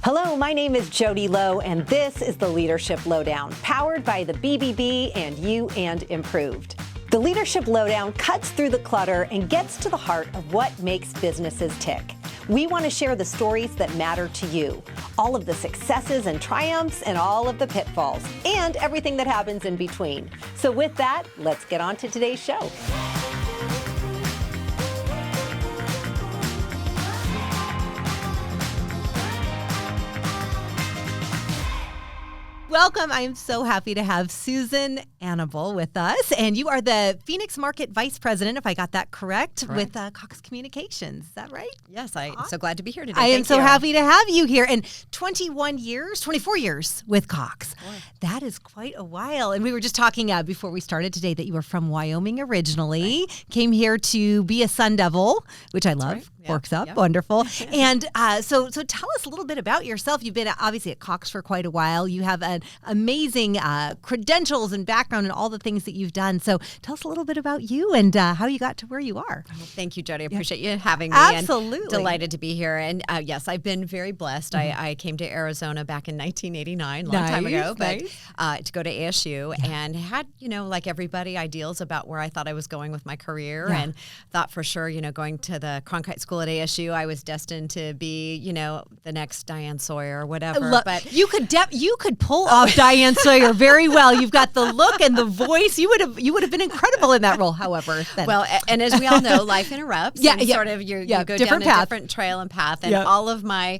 Hello, my name is Jodi Low, and this is the Leadership Lowdown, powered by the BBB and You and Improved. The Leadership Lowdown cuts through the clutter and gets to the heart of what makes businesses tick. We want to share the stories that matter to you, all of the successes and triumphs and all of the pitfalls, and everything that happens in between. So with that, let's get on to today's show. Welcome. I am so happy to have Susan Anable with us. And you are the Phoenix Market Vice President, if I got that correct. With Cox Communications. Is that right? Yes, I'm so glad to be here today. I am so happy to have you here. And 24 years with Cox. Boy. That is quite a while. And we were just talking before we started today that you were from Wyoming originally, came here to be a Sun Devil, which I love. Right. Yeah. Works up. Yep. Wonderful. And so tell us a little bit about yourself. You've been obviously at Cox for quite a while. You have an amazing credentials and background and all the things that you've done. So tell us a little bit about you and how you got to where you are. Well, thank you, Jodi. I appreciate you having me. Absolutely. And delighted to be here. And yes, I've been very blessed. Mm-hmm. I came to Arizona back in 1989, long time ago, but to go to ASU and had, like everybody, ideals about where I thought I was going with my career and thought for sure, going to the Cronkite School at ASU, I was destined to be, the next Diane Sawyer or whatever. But you could pull off Diane Sawyer very well. You've got the look and the voice. You would have been incredible in that role. However, well, and as we all know, life interrupts. Sort of you go down a different trail and path, and all of my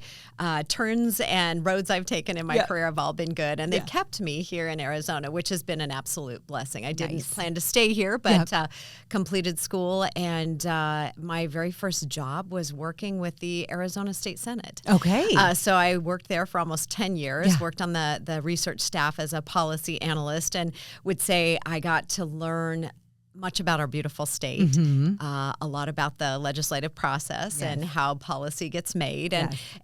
turns and roads I've taken in my career have all been good, and they've kept me here in Arizona, which has been an absolute blessing. I didn't plan to stay here, but completed school, and my very first job was working with the Arizona State Senate. Okay. So I worked there for almost 10 years, worked on the research staff as a policy analyst, and would say I got to learn much about our beautiful state, a lot about the legislative process and how policy gets made,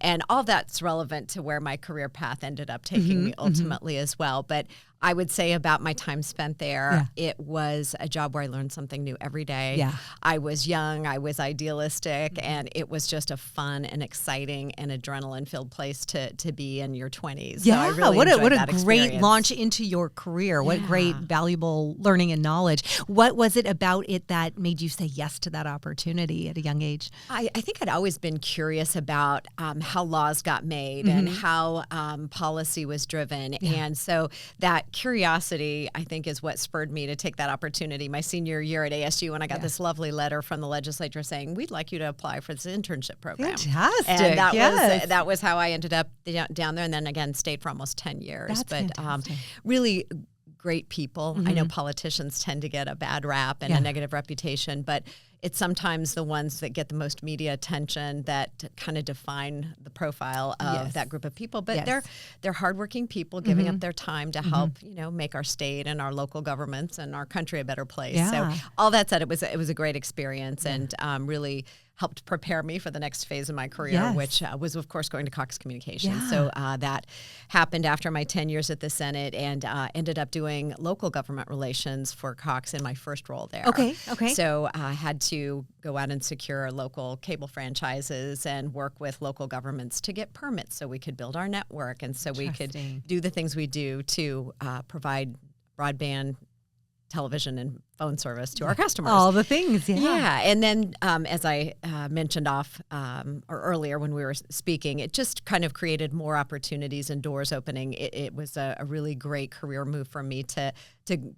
and all that's relevant to where my career path ended up taking me ultimately as well. But I would say about my time spent there, it was a job where I learned something new every day. Yeah. I was young, I was idealistic, and it was just a fun and exciting and adrenaline-filled place to be in your 20s. Yeah, so I really what a great experience. Launch into your career. What great, valuable learning and knowledge. What was it about it that made you say yes to that opportunity at a young age? I think I'd always been curious about how laws got made and how policy was driven. And so that curiosity, I think, is what spurred me to take that opportunity my senior year at ASU when I got this lovely letter from the legislature saying, we'd like you to apply for this internship program. Fantastic. And that was how I ended up down there, and then again stayed for almost 10 years. That's really great people. I know politicians tend to get a bad rap and a negative reputation, but it's sometimes the ones that get the most media attention that kind of define the profile of that group of people. But they're hardworking people giving up their time to help, make our state and our local governments and our country a better place. So all that said, it was a great experience and really helped prepare me for the next phase of my career, which was, of course, going to Cox Communications. So that happened after my 10 years at the Senate, and ended up doing local government relations for Cox in my first role there. Okay. So I had to go out and secure local cable franchises and work with local governments to get permits so we could build our network, and so we could do the things we do to provide broadband, television, and phone service to our customers. All the things, and then as I mentioned earlier when we were speaking, it just kind of created more opportunities and doors opening. It was a really great career move for me to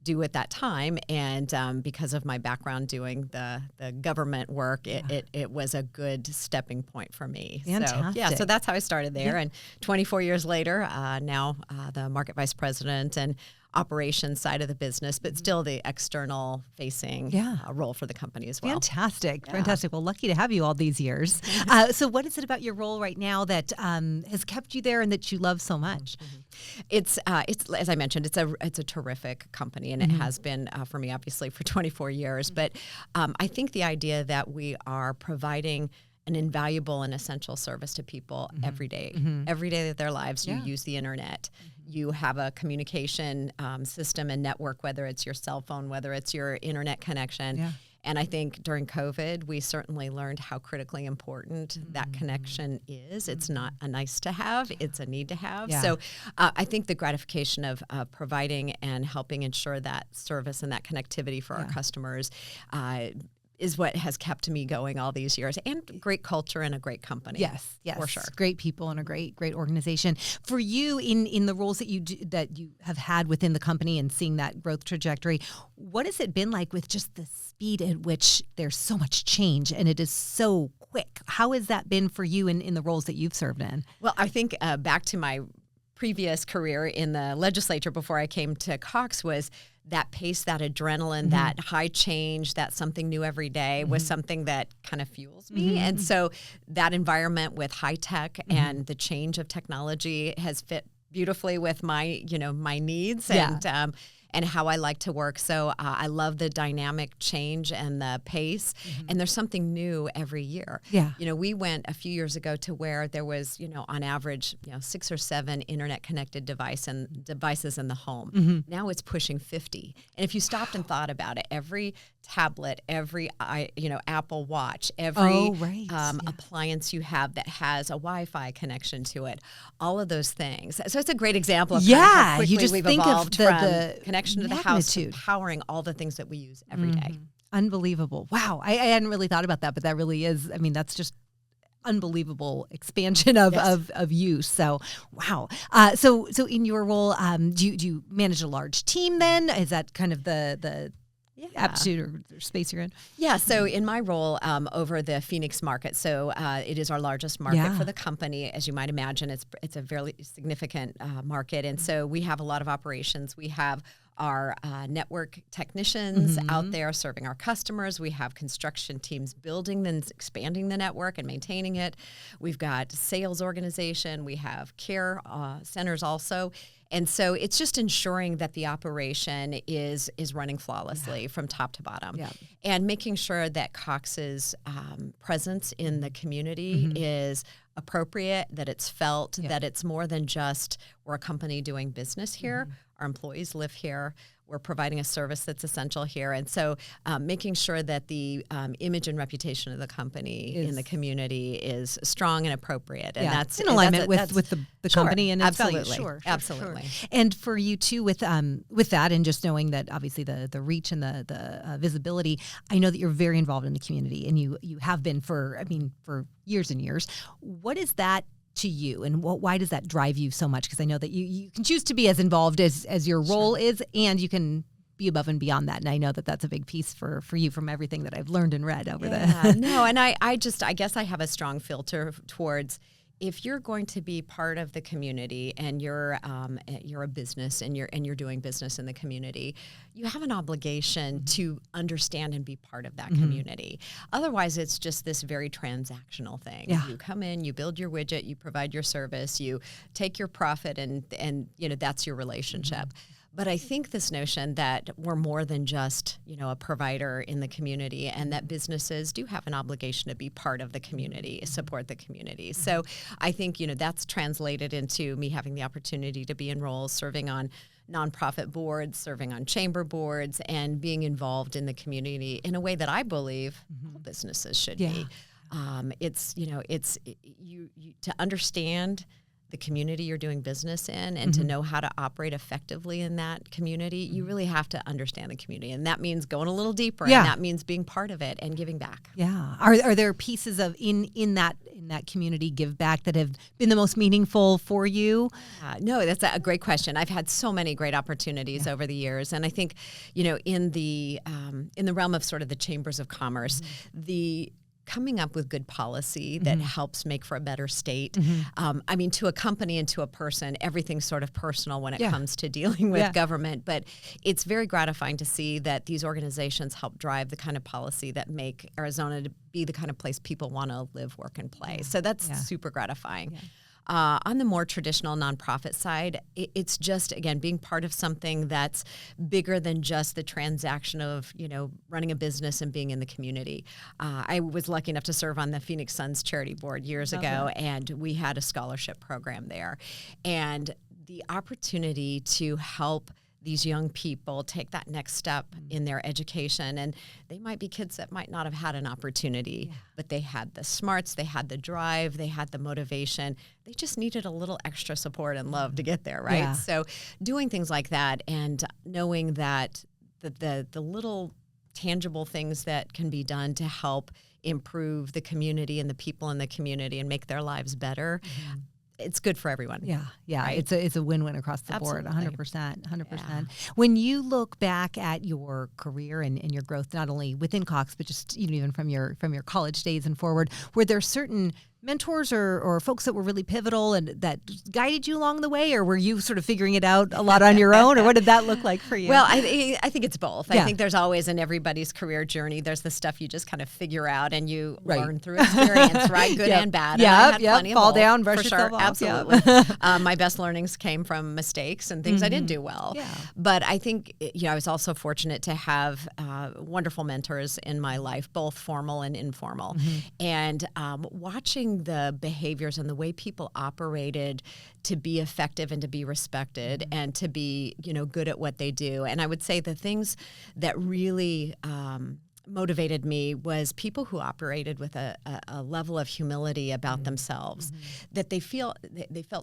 do at that time, and because of my background doing the government work, it was a good stepping point for me. Fantastic. So that's how I started there, and 24 years later, now the market vice president and operations side of the business, but still the external facing role for the company as well. Fantastic. Well, lucky to have you all these years. So what is it about your role right now that has kept you there and that you love so much? It's as I mentioned, it's a terrific company, and it has been for me, obviously, for 24 years. But I think the idea that we are providing an invaluable and essential service to people every day. Every day of their lives, you use the internet. You have a communication system and network, whether it's your cell phone, whether it's your internet connection. And I think during COVID, we certainly learned how critically important that connection is. It's not a nice to have, it's a need to have. Yeah. So I think the gratification of providing and helping ensure that service and that connectivity for our customers is what has kept me going all these years, and great culture and a great company. Yes, for sure. Great people and a great organization. For you, in the roles that you have had within the company and seeing that growth trajectory, what has it been like with just the speed at which there's so much change and it is so quick? How has that been for you in the roles that you've served in? Well, I think back to my previous career in the legislature before I came to Cox was that pace, that adrenaline, that high change, that something new every day was something that kind of fuels me. And so that environment with high tech and the change of technology has fit beautifully with my, my needs and how I like to work. So I love the dynamic change and the pace, and there's something new every year. Yeah. We went a few years ago to where there was, on average, 6 or 7 internet connected devices in the home. Now it's pushing 50. And if you stopped and thought about it, every tablet, every Apple Watch, every appliance you have that has a Wi-Fi connection to it, all of those things. So it's a great example of how quickly you just we've think evolved of from connection to the house to magnitude. powering all the things that we use every day. Unbelievable. Wow. I hadn't really thought about that, but that really is, that's just unbelievable expansion of use. So, wow. So in your role, do you manage a large team then? Is that kind of the aptitude or space you're in? Yeah, so in my role over the Phoenix market, so it is our largest market for the company. As you might imagine, it's a very significant market, and so we have a lot of operations. We have our network technicians out there serving our customers. We have construction teams building and expanding the network and maintaining it. We've got sales organization. We have care centers also. And so it's just ensuring that the operation is running flawlessly from top to bottom, and making sure that Cox's presence in the community is appropriate, that it's felt, that it's more than just we're a company doing business here. Our employees live here. We're providing a service that's essential here. And so making sure that the image and reputation of the company in the community is strong and appropriate. And that's in alignment with the company and its absolutely. values. Sure. Absolutely. And for you too, with that and just knowing that obviously the reach and the visibility, I know that you're very involved in the community and you have been for years and years. What is that to you, and why does that drive you so much? Because I know that you can choose to be as involved as your role is, and you can be above and beyond that. And I know that that's a big piece for you from everything that I've learned and read over the. No, and I guess I have a strong filter towards, if you're going to be part of the community and you're a business and you're doing business in the community, you have an obligation to understand and be part of that community. Otherwise, it's just this very transactional thing. You come in, you build your widget, you provide your service, you take your profit, and that's your relationship. But I think this notion that we're more than just, a provider in the community, and that businesses do have an obligation to be part of the community, support the community. So I think, that's translated into me having the opportunity to be in roles serving on nonprofit boards, serving on chamber boards, and being involved in the community in a way that I believe all businesses should be. It's to understand the community you're doing business in, and to know how to operate effectively in that community, you really have to understand the community. And that means going a little deeper, and that means being part of it and giving back. Yeah. Are there pieces of in that community give back that have been the most meaningful for you? No, that's a great question. I've had so many great opportunities over the years. And I think, in the realm of sort of the chambers of commerce, the coming up with good policy that helps make for a better state. To a company and to a person, everything's sort of personal when it comes to dealing with government, but it's very gratifying to see that these organizations help drive the kind of policy that make Arizona to be the kind of place people want to live, work, and play. So that's super gratifying. On the more traditional nonprofit side, it's just, again, being part of something that's bigger than just the transaction of, running a business and being in the community. I was lucky enough to serve on the Phoenix Suns Charity Board years ago, and we had a scholarship program there. And the opportunity to help these young people take that next step in their education. And they might be kids that might not have had an opportunity, but they had the smarts, they had the drive, they had the motivation. They just needed a little extra support and love to get there, right? Yeah. So doing things like that and knowing that the little tangible things that can be done to help improve the community and the people in the community and make their lives better, it's good for everyone. Yeah. Right? It's a win-win across the board, Absolutely. 100%. Yeah. When you look back at your career and your growth, not only within Cox, but just even from your college days and forward, were there certain mentors or folks that were really pivotal and that guided you along the way, or were you sort of figuring it out a lot on your own, or what did that look like for you? Well, I think it's both. Yeah. I think there's always in everybody's career journey, there's the stuff you just kind of figure out and you Right. learn through experience, right? Good and bad. And Yep, I had yep. plenty of Fall both, down, brush for yourself sure. off. Absolutely. Yep. My best learnings came from mistakes and things I didn't do well. Yeah. But I think I was also fortunate to have wonderful mentors in my life, both formal and informal. And watching the behaviors and the way people operated to be effective and to be respected and to be, good at what they do. And I would say the things that really motivated me was people who operated with a level of humility about themselves, that they felt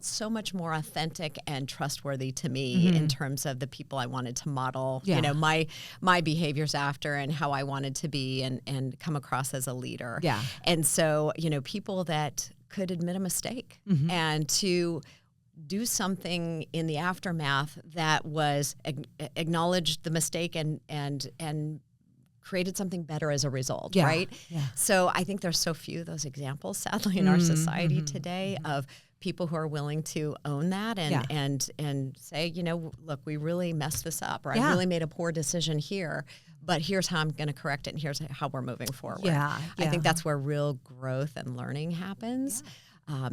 so much more authentic and trustworthy to me in terms of the people I wanted to model, my behaviors after and how I wanted to be and come across as a leader. Yeah. And so, people that could admit a mistake and to do something in the aftermath that was acknowledged the mistake and created something better as a result, right? Yeah. So I think there's so few of those examples, sadly, in our society today of people who are willing to own that and say, look, we really messed this up, or I really made a poor decision here, but here's how I'm going to correct it, and here's how we're moving forward. Yeah. I think that's where real growth and learning happens.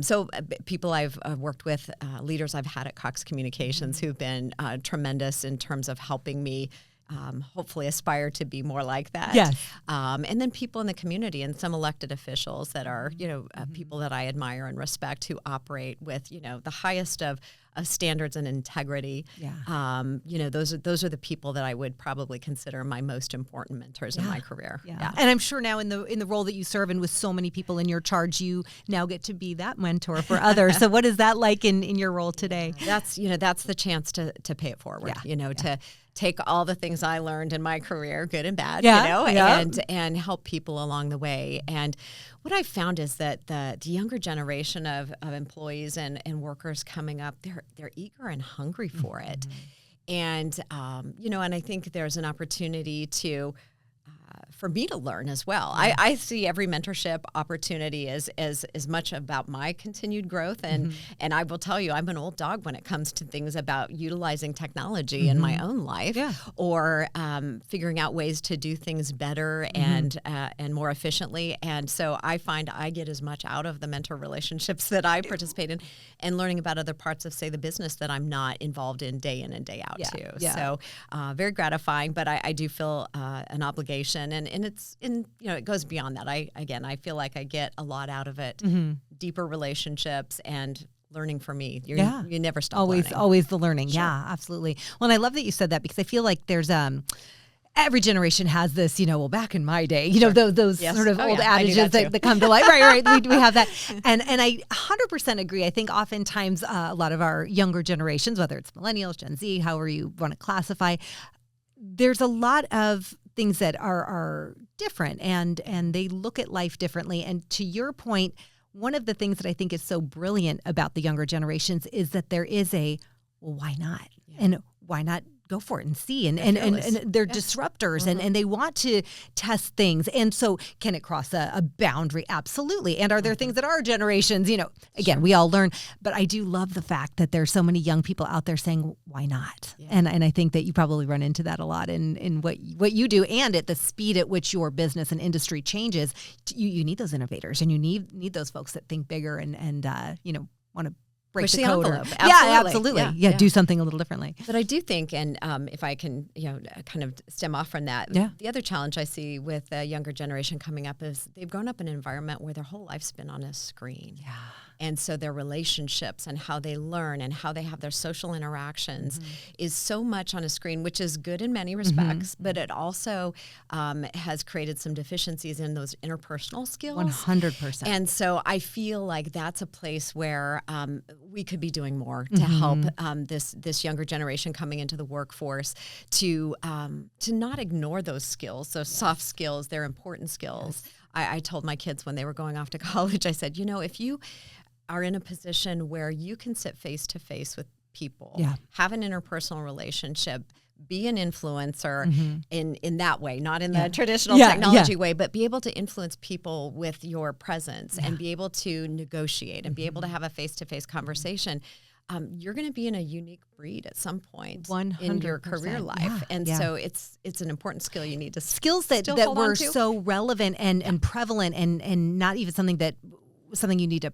So people I've worked with, leaders I've had at Cox Communications who've been tremendous in terms of helping me hopefully aspire to be more like that. Yes. And then people in the community and some elected officials that are, people that I admire and respect who operate with, the highest of standards and integrity. Yeah. Those are the people that I would probably consider my most important mentors in my career. Yeah. And I'm sure now in the role that you serve and with so many people in your charge, you now get to be that mentor for others. So what is that like in your role today? That's the chance to pay it forward, to take all the things I learned in my career, good and bad, and help people along the way. And what I've found is that the younger generation of employees and workers coming up, they're eager and hungry for it. And, and I think there's an opportunity for me to learn as well. I see every mentorship opportunity as much about my continued growth. And I will tell you, I'm an old dog when it comes to things about utilizing technology in my own life or figuring out ways to do things better and more efficiently. And so I find I get as much out of the mentor relationships that I participate in and learning about other parts of, say, the business that I'm not involved in day and day out too. Yeah. So very gratifying, but I do feel an obligation. And it's it goes beyond that. I feel like I get a lot out of it, deeper relationships and learning for me. You never stop learning. Always the learning. Sure. Yeah, absolutely. Well, and I love that you said that because I feel like there's every generation has this, well, back in my day, those sort of old adages that come to life. Right. We have that. And I 100% agree. I think oftentimes a lot of our younger generations, whether it's millennials, Gen Z, however you want to classify, there's a lot of things that are different and they look at life differently. And to your point, one of the things that I think is so brilliant about the younger generations is that there is why not? Yeah. And why not go for it and see? And they're disruptors and they want to test things. And so can it cross a boundary? Absolutely. And are there things that our generations, again, we all learn, but I do love the fact that there's so many young people out there saying, why not? Yeah. And I think that you probably run into that a lot in what you do and at the speed at which your business and industry changes. You need those innovators and you need those folks that think bigger and want to break the code. Envelope. Absolutely. Yeah, do something a little differently. But I do think, and if I can, kind of stem off from that, the other challenge I see with the younger generation coming up is they've grown up in an environment where their whole life's been on a screen. Yeah. And so their relationships and how they learn and how they have their social interactions is so much on a screen, which is good in many respects, but it also has created some deficiencies in those interpersonal skills. 100%. And so I feel like that's a place where we could be doing more to help this younger generation coming into the workforce to not ignore those skills, those soft skills. They're important skills. I told my kids when they were going off to college, I said, if you are in a position where you can sit face to face with people, have an interpersonal relationship, be an influencer in that way, not in the traditional technology way, but be able to influence people with your presence and be able to negotiate and be able to have a face-to-face conversation. You're going to be in a unique breed at some point 100%. In your career life. And so it's an important skill you need to skills that were so relevant and prevalent and not even something you need to,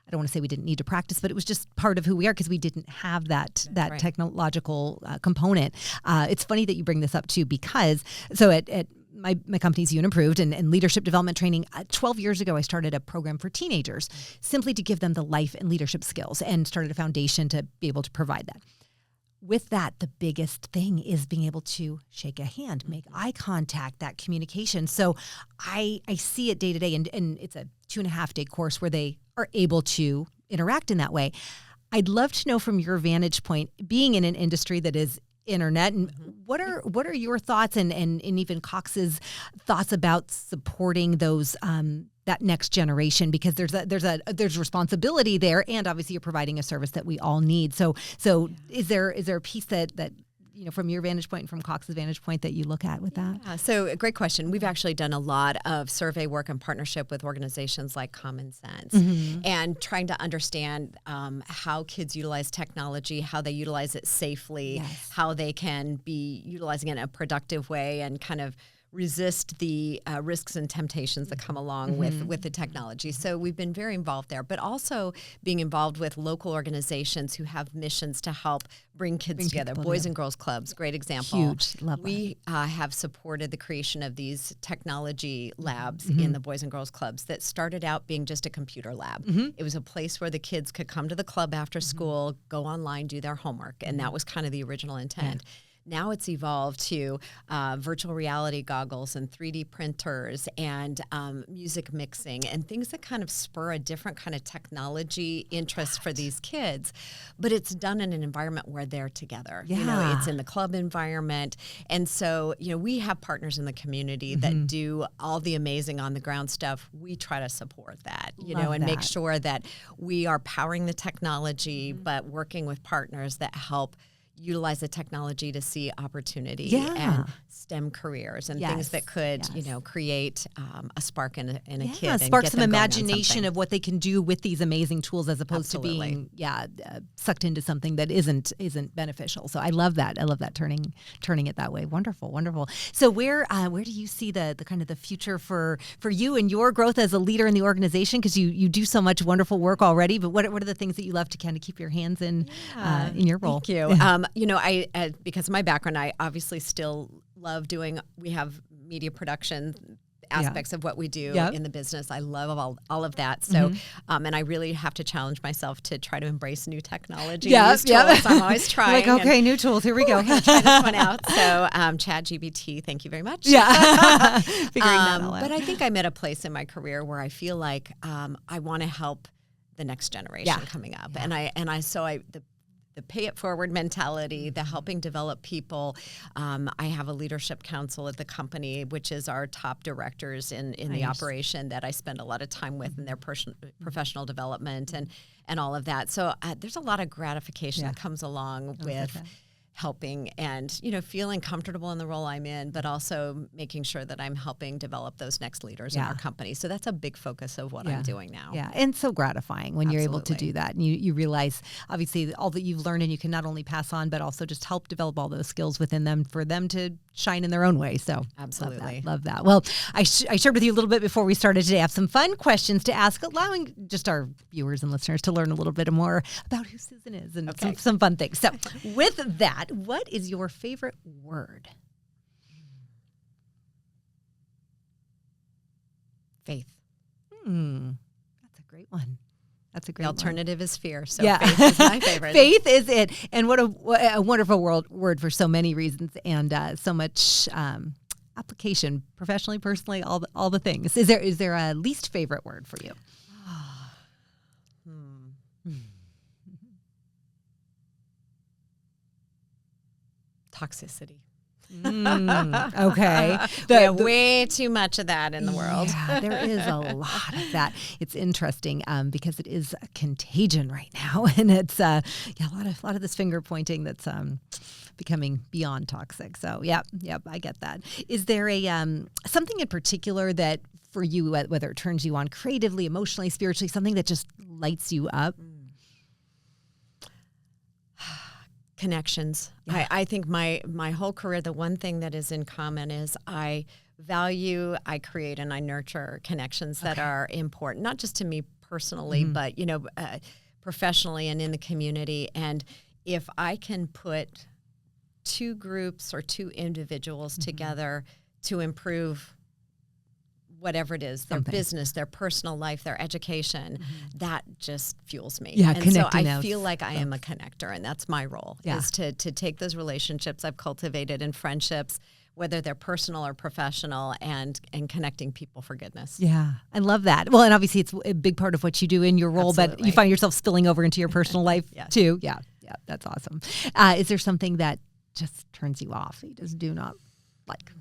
I don't want to say we didn't need to practice, but it was just part of who we are because we didn't have that technological component. It's funny that you bring this up too, because so at my company's You and Improved and leadership development training. 12 years ago, I started a program for teenagers simply to give them the life and leadership skills and started a foundation to be able to provide that. With that, the biggest thing is being able to shake a hand, make eye contact, that communication. So I see it day to day, and it's a 2.5-day course where they are able to interact in that way. I'd love to know from your vantage point, being in an industry that is internet, and what are your thoughts and even Cox's thoughts about supporting those that next generation, because there's responsibility there, and obviously you're providing a service that we all need. So is there a piece that from your vantage point and from Cox's vantage point that you look at with that? Yeah, so a great question. We've actually done a lot of survey work in partnership with organizations like Common Sense and trying to understand how kids utilize technology, how they utilize it safely, how they can be utilizing it in a productive way and kind of resist the risks and temptations that come along with the technology. So we've been very involved there, but also being involved with local organizations who have missions to help bring kids together. Boys and Girls Clubs, great example. Huge. Love we have supported the creation of these technology labs in the Boys and Girls Clubs that started out being just a computer lab. It was a place where the kids could come to the club after school, go online, do their homework, and that was kind of the original intent. Now it's evolved to virtual reality goggles and 3D printers and music mixing and things that kind of spur a different kind of technology interest for these kids. But it's done in an environment where they're together. Yeah. It's in the club environment. And so, we have partners in the community that do all the amazing on the ground stuff. We try to support that, and make sure that we are powering the technology, but working with partners that help utilize the technology to see opportunity and STEM careers and things that could, create a spark in a kid. Spark and some imagination of what they can do with these amazing tools, as opposed to being sucked into something that isn't beneficial. So I love that. I love that turning it that way. Wonderful, wonderful. So where do you see the kind of the future for you and your growth as a leader in the organization? Because you do so much wonderful work already. But what are the things that you love to kind of keep your hands in your role? Thank you. I because of my background, I obviously still love doing. We have media production aspects of what we do in the business. I love all of that. So, and I really have to challenge myself to try to embrace new technology. Tools. I'm always trying. New tools. Here we go. Try this one out. So, ChatGPT, thank you very much. Figuring that all out. But I think I'm at a place in my career where I feel like I want to help the next generation coming up, and the pay it forward mentality, the helping develop people. I have a leadership council at the company, which is our top directors in the operation that I spend a lot of time with in their professional development and all of that. So there's a lot of gratification that comes along with helping and, feeling comfortable in the role I'm in, but also making sure that I'm helping develop those next leaders in our company. So that's a big focus of what I'm doing now. Yeah, and so gratifying when you're able to do that. And you realize, obviously, all that you've learned and you can not only pass on, but also just help develop all those skills within them for them to shine in their own way. So absolutely. Love that. Well, I shared with you a little bit before we started today. I have some fun questions to ask, allowing just our viewers and listeners to learn a little bit more about who Susan is and some fun things. So with that, what is your favorite word? Faith. That's a great one. That's a great The one. alternative is fear. So faith is my favorite. Faith is it. And what a wonderful word for so many reasons and so much application, professionally, personally, all the things. Is there a least favorite word for you? Toxicity. Okay. We have way too much of that in the world. Yeah, there is a lot of that. It's interesting because it is a contagion right now, and it's a lot of this finger pointing that's becoming beyond toxic. So yep, I get that. Is there a something in particular that for you, whether it turns you on creatively, emotionally, spiritually, something that just lights you up? Connections. Yeah. I think my whole career, the one thing that is in common is I value, I create, and I nurture connections that are important, not just to me personally, but professionally and in the community. And if I can put two groups or two individuals together to improve whatever it is, their business, their personal life, their education, that just fuels me. Yeah, and so I feel like I am a connector, and that's my role, is to take those relationships I've cultivated and friendships, whether they're personal or professional, and connecting people for goodness. Yeah, I love that. Well, and obviously it's a big part of what you do in your role, but you find yourself spilling over into your personal life too. Yeah, that's awesome. Is there something that just turns you off, you just do not like?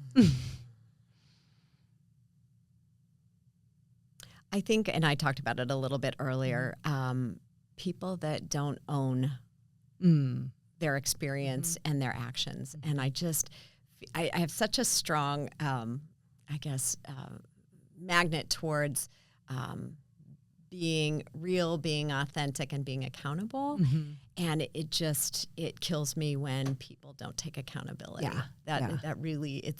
I think, and I talked about it a little bit earlier, people that don't own their experience and their actions. And I have such a strong, magnet towards being real, being authentic, and being accountable. And it kills me when people don't take accountability. That really,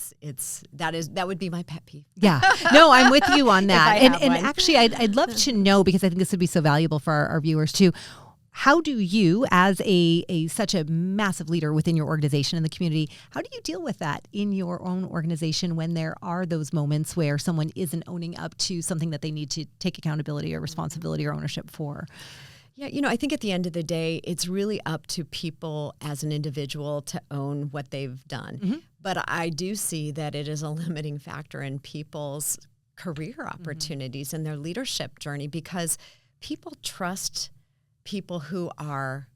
that would be my pet peeve. Yeah, no, I'm with you on that. And actually, I'd love to know, because I think this would be so valuable for our viewers too. How do you, as such a massive leader within your organization and the community, how do you deal with that in your own organization when there are those moments where someone isn't owning up to something that they need to take accountability or responsibility or ownership for? Yeah, I think at the end of the day, it's really up to people as an individual to own what they've done. But I do see that it is a limiting factor in people's career opportunities and their leadership journey, because people trust people who are,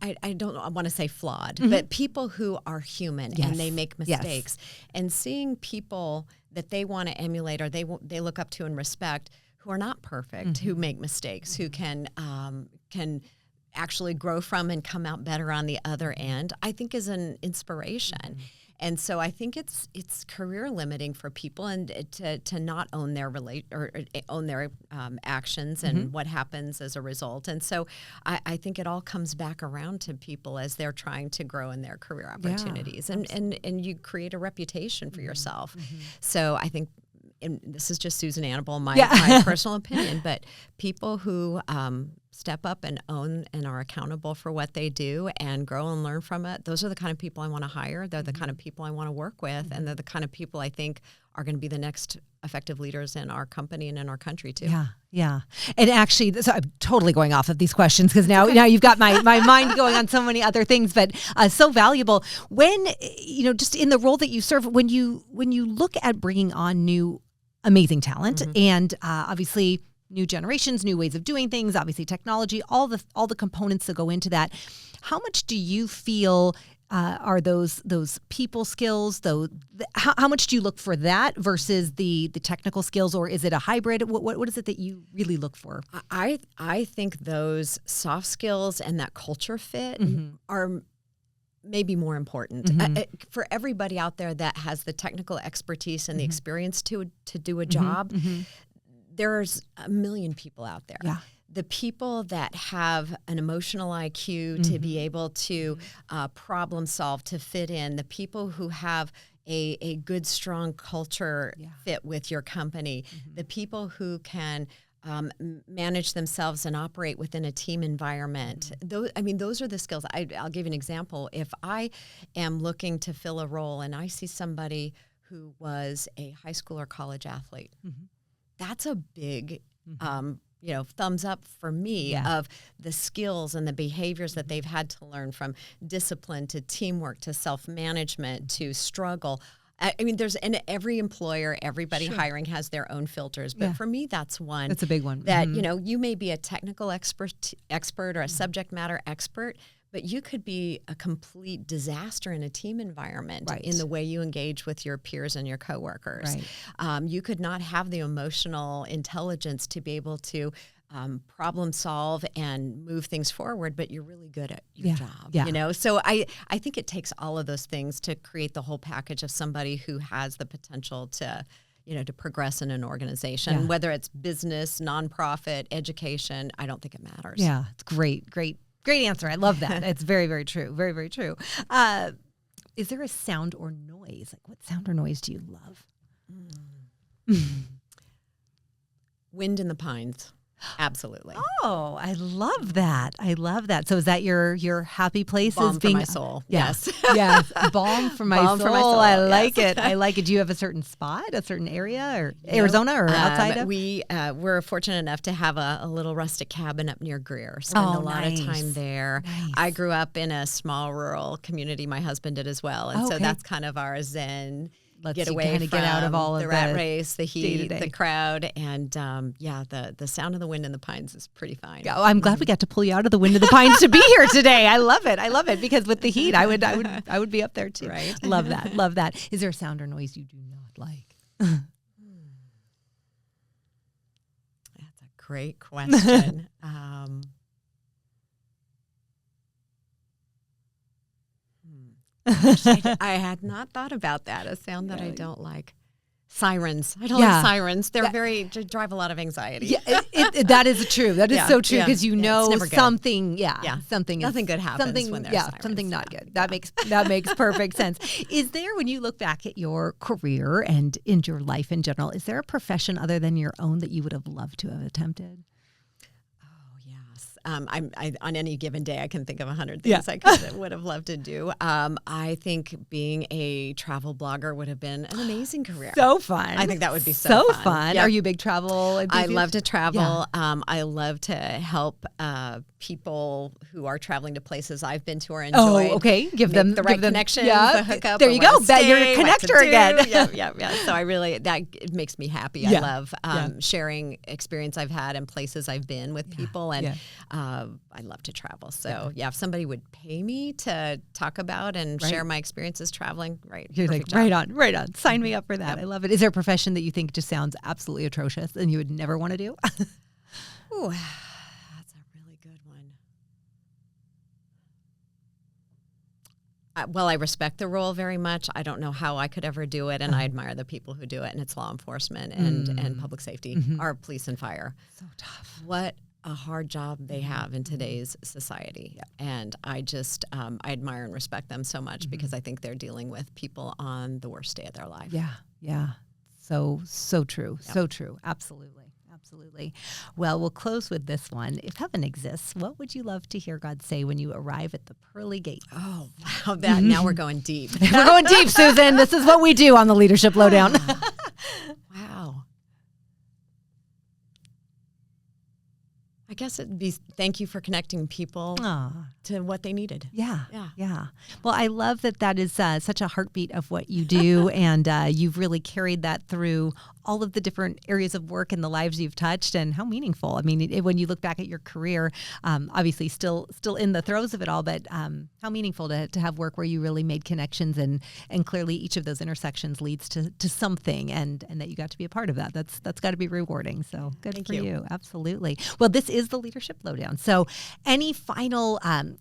I don't want to say flawed, but people who are human and they make mistakes. And seeing people that they want to emulate or they look up to and respect, who are not perfect, who make mistakes, who can actually grow from and come out better on the other end, I think is an inspiration. And so I think it's career limiting for people, and to not own their own their actions and what happens as a result. And so I think it all comes back around to people as they're trying to grow in their career opportunities, and you create a reputation for yourself. So I think, and this is just Susan Anable, my personal opinion, but people who step up and own and are accountable for what they do and grow and learn from it, those are the kind of people I want to hire. They're the kind of people I want to work with, and they're the kind of people I think are going to be the next effective leaders in our company and in our country too. Yeah. And actually, so I'm totally going off of these questions because now you've got my mind going on so many other things, but so valuable. When, just in the role that you serve, when you look at bringing on new amazing talent and obviously new generations, new ways of doing things, obviously technology, all the components that go into that, how much do you feel are those people skills, though? How much do you look for that versus the technical skills, or is it a hybrid? What is it that you really look for? I think those soft skills and that culture fit are maybe more important for everybody out there that has the technical expertise and the experience to do a job. There's a million people out there. Yeah. The people that have an emotional IQ to be able to problem solve, to fit in, the people who have a good, strong culture fit with your company, the people who can manage themselves and operate within a team environment. Those are the skills. I'll give you an example. If I am looking to fill a role and I see somebody who was a high school or college athlete, that's a big thumbs up for me Yeah. of the skills and the behaviors that they've had to learn, from discipline to teamwork to self-management to struggle. I mean, there's in every employer, everybody hiring has their own filters. But for me, that's one. That's a big one. That, you may be a technical expert or a subject matter expert, but you could be a complete disaster in a team environment in the way you engage with your peers and your coworkers. Right. You could not have the emotional intelligence to be able to problem solve and move things forward, but you're really good at your job. Yeah. So I think it takes all of those things to create the whole package of somebody who has the potential to to progress in an organization, whether it's business, nonprofit, education. I don't think it matters. Yeah, it's great answer. I love that. It's very, very true. Very, very true. Is there a sound or noise? Like, what sound or noise do you love? Wind in the pines. Absolutely. Oh, I love that. I love that. So is that your happy place? Balm is being, for my soul. Yes. Yes. Balm for my Balm soul. for my soul. I like Yes. it. I like it. Do you have a certain spot, a certain area, or Arizona, or outside of? We're fortunate enough to have a little rustic cabin up near Greer. Spend a lot of time there. Nice. I grew up in a small rural community. My husband did as well. And so that's kind of our zen. Get away from get out of all of the rat race, the heat, day-to-day. the crowd, and the sound of the wind in the pines is pretty fine. Oh, I'm glad we got to pull you out of the wind of the pines to be here today. I love it because with the heat, I would be up there too. Right. Love that. Is there a sound or noise you do not like? That's a great question. I had not thought about that. A sound that I don't like. Sirens. I don't like sirens. They're drive a lot of anxiety. Yeah, that is true. That is so true because something. Something. Nothing good happens when there's sirens. Something not good. That makes perfect sense. Is there, when you look back at your career and in your life in general, is there a profession other than your own that you would have loved to have attempted? On any given day, I can think of 100 things I would have loved to do. I think being a travel blogger would have been an amazing career. So fun. I think that would be so fun. Yep. Are you a big travel enthusiast? I love to travel. Yeah. I love to help people who are traveling to places I've been to or enjoyed. Oh, okay. Give them the right connections, the hookup. There you go. You're a connector again. Yeah. So it makes me happy. I love sharing experience I've had and places I've been with people, and I love to travel. So if somebody would pay me to talk about and share my experiences traveling, you're like, right on. Sign me up for that. I love it. Is there a profession that you think just sounds absolutely atrocious and you would never want to do? Ooh, that's a really good one. Well, I respect the role very much. I don't know how I could ever do it, and I admire the people who do it, and it's law enforcement and public safety, our police and fire. So tough. What a hard job they have in today's society. And I just, I admire and respect them so much because I think they're dealing with people on the worst day of their life. Yeah. So true. Yep. So true. Absolutely. Well, we'll close with this one. If heaven exists, what would you love to hear God say when you arrive at the pearly gates? Oh, wow. Now we're going deep. We're going deep, Susan. This is what we do on the Leadership Lowdown. Wow. I guess it'd be thank you for connecting people to what they needed. Yeah. Well, I love that is such a heartbeat of what you do, and you've really carried that through all of the different areas of work and the lives you've touched, and how meaningful. I mean, when you look back at your career, obviously still in the throes of it all, but how meaningful to have work where you really made connections, and clearly each of those intersections leads to something, and that you got to be a part of that. That's got to be rewarding. So good Thank for you. you. Absolutely. Well, this is the Leadership Lowdown. So any final,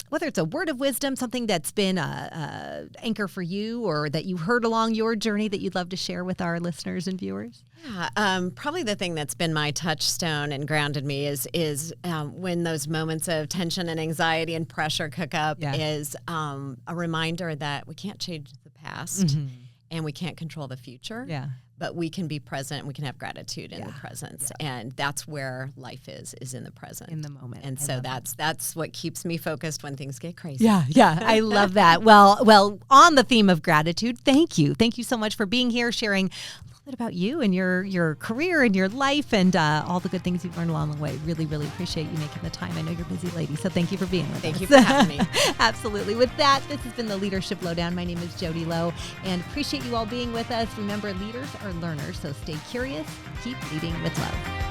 whether it's a word of wisdom, something that's been a anchor for you, or that you heard along your journey that you'd love to share with our listeners and viewers? Yeah, probably the thing that's been my touchstone and grounded me is when those moments of tension and anxiety and pressure cook up is a reminder that we can't change the past and we can't control the future. Yeah. But we can be present and we can have gratitude in the presence. Yeah. And that's where life is in the present. In the moment. And so that's what keeps me focused when things get crazy. Yeah. I love that. Well, on the theme of gratitude, thank you. Thank you so much for being here, sharing bit about you and your career and your life and all the good things you've learned along the way. Really, really appreciate you making the time. I know you're a busy lady, so thank you for being with us. Thank you for having me. Absolutely. With that, this has been the Leadership Lowdown. My name is Jodi Low, and appreciate you all being with us. Remember, leaders are learners, so stay curious, keep leading with love.